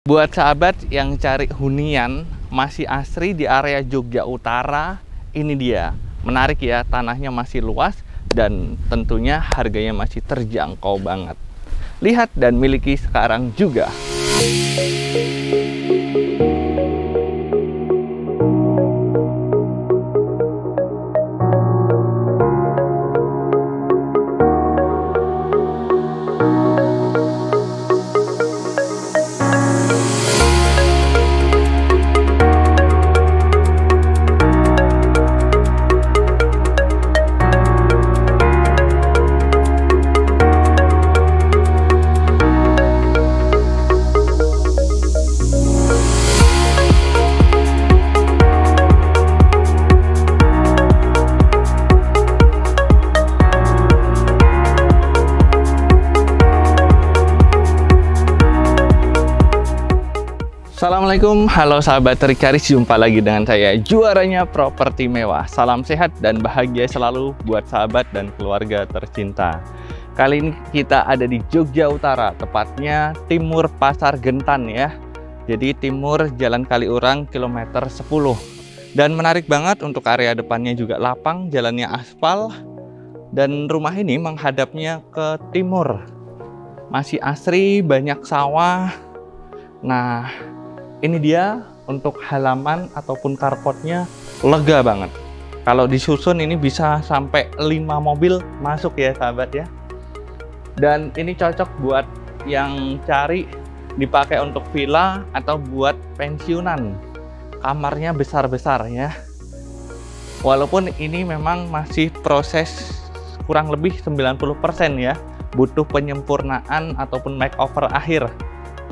Buat sahabat yang cari hunian masih asri di area Jogja Utara, ini dia. Menarik ya, tanahnya masih luas dan tentunya harganya masih terjangkau banget. Lihat dan miliki sekarang juga. Assalamualaikum, halo sahabat Trikaris, jumpa lagi dengan saya, juaranya properti mewah. Salam sehat dan bahagia selalu buat sahabat dan keluarga tercinta. Kali ini kita ada di Jogja Utara, tepatnya timur Pasar Gentan ya. Jadi timur Jalan Kaliurang kilometer 10. Dan menarik banget, untuk area depannya juga lapang, jalannya aspal. Dan rumah ini menghadapnya ke timur. Masih asri, banyak sawah. Nah, ini dia untuk halaman ataupun carportnya lega banget. Kalau disusun ini bisa sampai 5 mobil masuk ya sahabat ya. Dan ini cocok buat yang cari dipakai untuk villa atau buat pensiunan. Kamarnya besar-besar ya. Walaupun ini memang masih proses kurang lebih 90% ya. Butuh penyempurnaan ataupun makeover akhir.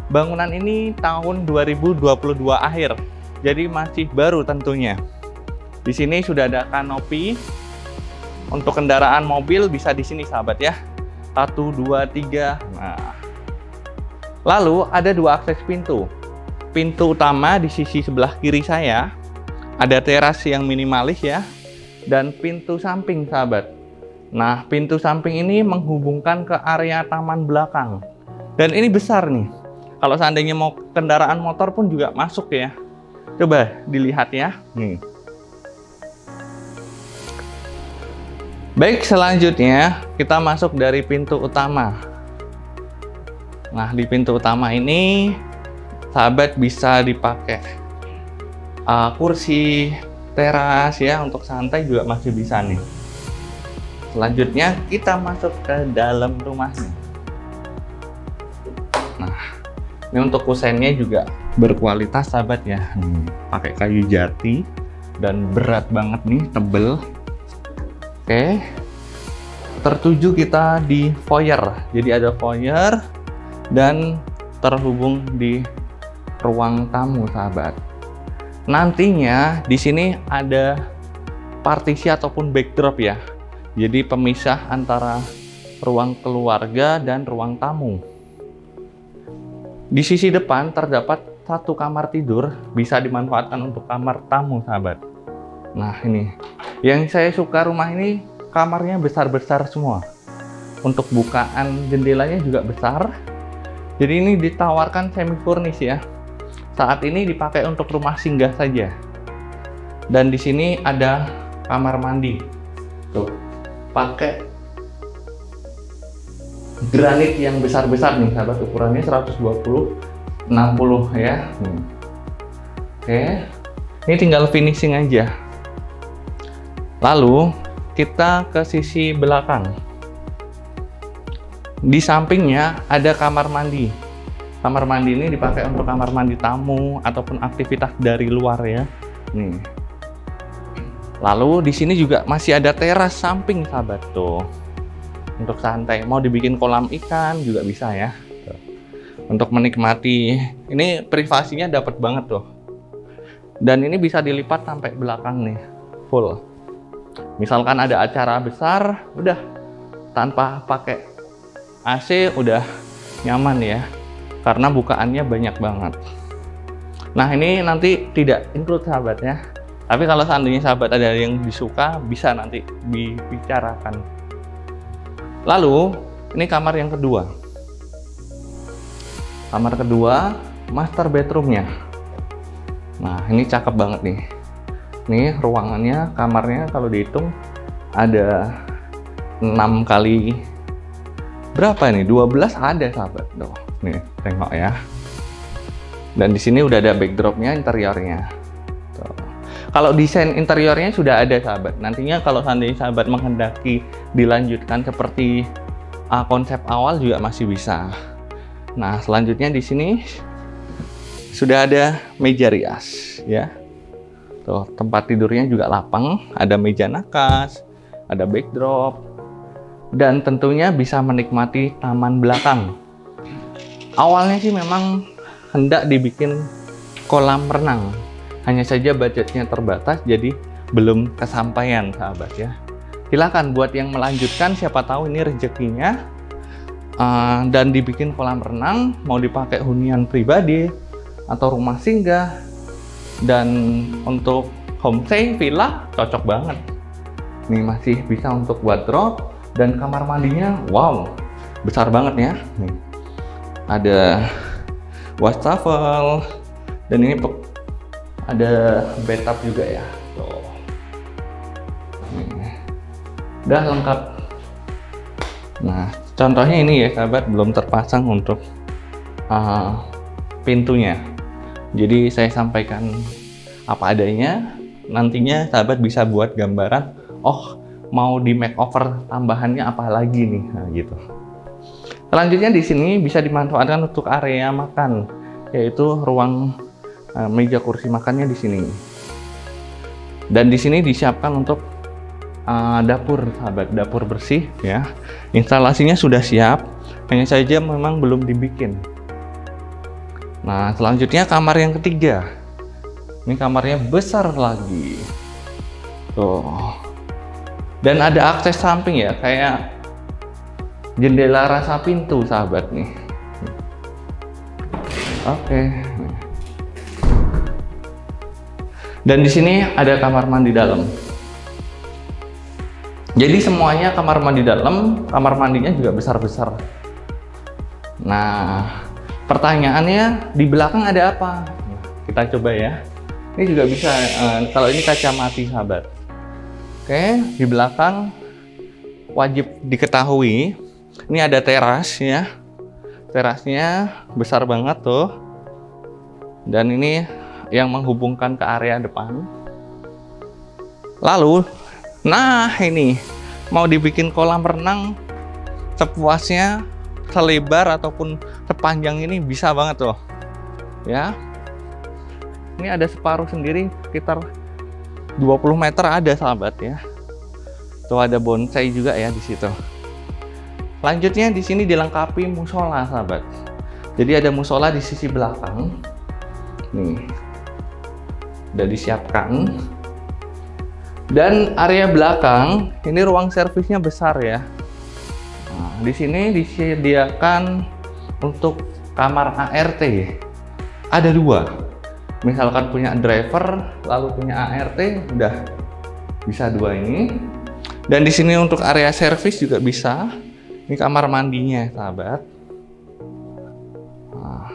Bangunan ini tahun 2022 akhir, jadi masih baru tentunya. Di sini sudah ada kanopi. Untuk kendaraan mobil bisa di sini sahabat ya. 1, 2, 3. Nah. Lalu ada 2 akses pintu. Pintu utama di sisi sebelah kiri saya. Ada teras yang minimalis ya. Dan pintu samping sahabat. Nah, pintu samping ini menghubungkan ke area taman belakang. Dan ini besar nih. Kalau seandainya mau kendaraan motor pun juga masuk ya. Coba dilihat ya. Nih. Baik, selanjutnya kita masuk dari pintu utama. Nah, di pintu utama ini sahabat bisa dipakai kursi, teras ya, untuk santai juga masih bisa nih. Selanjutnya kita masuk ke dalam rumahnya. Nah, ini untuk kusennya juga berkualitas sahabat ya. Pakai kayu jati dan berat banget nih, tebel. Oke. Tertuju kita di foyer. Jadi ada foyer dan terhubung di ruang tamu sahabat. Nantinya di sini ada partisi ataupun backdrop ya. Jadi pemisah antara ruang keluarga dan ruang tamu. Di sisi depan terdapat 1 kamar tidur, bisa dimanfaatkan untuk kamar tamu sahabat. Nah, ini yang saya suka, rumah ini kamarnya besar-besar semua. Untuk bukaan jendelanya juga besar. Jadi ini ditawarkan semi furnish ya. Saat ini dipakai untuk rumah singgah saja. Dan di sini ada kamar mandi. Tuh, pakai granit yang besar-besar nih sahabat, ukurannya 120/60 ya. Oke, ini tinggal finishing aja. Lalu kita ke sisi belakang. Di sampingnya ada kamar mandi. Kamar mandi ini dipakai untuk kamar mandi tamu ataupun aktivitas dari luar ya. Nih. Lalu di sini juga masih ada teras samping sahabat tuh. Untuk santai, mau dibikin kolam ikan juga bisa ya. Untuk menikmati, ini privasinya dapat banget tuh. Dan ini bisa dilipat sampai belakang nih, full. Misalkan ada acara besar, udah tanpa pakai AC udah nyaman ya. Karena bukaannya banyak banget. Nah, ini nanti tidak include sahabat ya. Tapi kalau seandainya sahabat ada yang disuka, bisa nanti dibicarakan. Lalu, ini kamar yang kedua. Kamar kedua master bedroomnya. Nah, ini cakep banget nih. Nih ruangannya, kamarnya kalau dihitung ada 6 kali berapa nih? 12 ada sahabat. Tuh, nih tengok ya. Dan di sini udah ada backdropnya, interiornya. Tuh. Kalau desain interiornya sudah ada sahabat. Nantinya kalau seandainya sahabat menghendaki dilanjutkan seperti konsep awal juga masih bisa. Nah, selanjutnya di sini sudah ada meja rias ya. Tuh, tempat tidurnya juga lapang, ada meja nakas, ada backdrop, dan tentunya bisa menikmati taman belakang. Awalnya sih memang hendak dibikin kolam renang, hanya saja budgetnya terbatas, jadi belum kesampaian sahabat ya. Silakan buat yang melanjutkan, siapa tahu ini rezekinya, dan dibikin kolam renang, mau dipakai hunian pribadi atau rumah singgah. Dan untuk homestay, villa cocok banget. Nih masih bisa untuk wardrobe, dan kamar mandinya wow, besar banget ya. Nih ada wastafel, dan ini ada bathtub juga ya. Tuh. Nih. Udah lengkap. Nah, contohnya ini ya sahabat, belum terpasang untuk pintunya. Jadi saya sampaikan apa adanya, nantinya sahabat bisa buat gambaran, oh mau di makeover tambahannya apa lagi nih, nah, gitu. Selanjutnya di sini bisa dimanfaatkan untuk area makan, yaitu ruang meja kursi makannya di sini. Dan di sini disiapkan untuk dapur sahabat, dapur bersih ya. Instalasinya sudah siap, hanya saja memang belum dibikin. Nah, selanjutnya kamar yang ketiga. Ini kamarnya besar lagi. Tuh. Dan ada akses samping ya, kayak jendela rasa pintu sahabat nih. Oke. Dan di sini ada kamar mandi dalam. Jadi semuanya kamar mandi dalam, kamar mandinya juga besar-besar. Nah, pertanyaannya di belakang ada apa? Kita coba ya. Ini juga bisa, kalau ini kaca mati sahabat. Oke, di belakang wajib diketahui, ini ada teras ya. Terasnya besar banget tuh. Dan ini yang menghubungkan ke area depan. Lalu, nah ini mau dibikin kolam renang sepuasnya, selebar ataupun sepanjang ini bisa banget tuh ya. Ini ada separuh sendiri, sekitar 20 meter ada sahabat ya. Tuh ada bonsai juga ya di situ. Lanjutnya di sini dilengkapi musola sahabat. Jadi ada musola di sisi belakang. Nih. Udah disiapkan. Dan area belakang ini ruang servisnya besar ya. Nah, di sini disediakan untuk kamar ART. Ada 2. Misalkan punya driver lalu punya ART, udah bisa 2 ini. Dan di sini untuk area servis juga bisa. Ini kamar mandinya sahabat. Nah,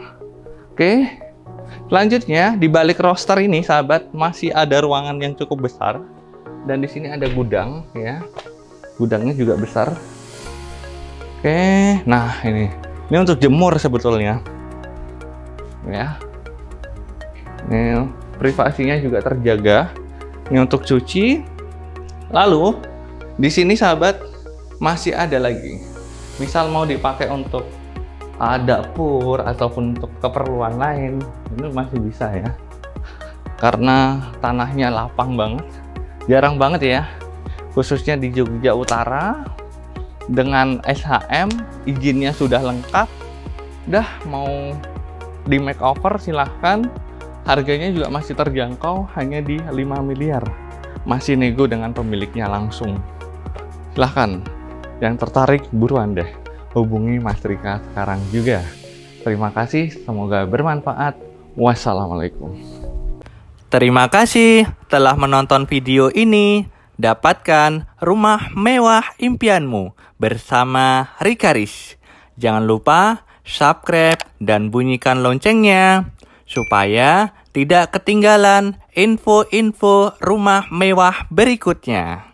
oke. Selanjutnya di balik roster ini sahabat masih ada ruangan yang cukup besar. Dan di sini ada gudang ya. Gudangnya juga besar. Oke, nah ini untuk jemur sebetulnya. Ya. Ini privasinya juga terjaga. Ini untuk cuci. Lalu di sini sahabat masih ada lagi. Misal mau dipakai untuk dapur ataupun untuk keperluan lain, ini masih bisa ya. Karena tanahnya lapang banget. Jarang banget ya. Khususnya di Jogja Utara dengan SHM, izinnya sudah lengkap. Udah mau di makeover silahkan. Harganya juga masih terjangkau, hanya di 5 miliar. Masih nego dengan pemiliknya langsung. Silahkan, yang tertarik buruan deh. Hubungi Mas Rika sekarang juga. Terima kasih, semoga bermanfaat. Wassalamualaikum. Terima kasih telah menonton video ini. Dapatkan rumah mewah impianmu bersama Rika Rish. Jangan lupa subscribe, dan bunyikan loncengnya supaya tidak ketinggalan info-info rumah mewah berikutnya.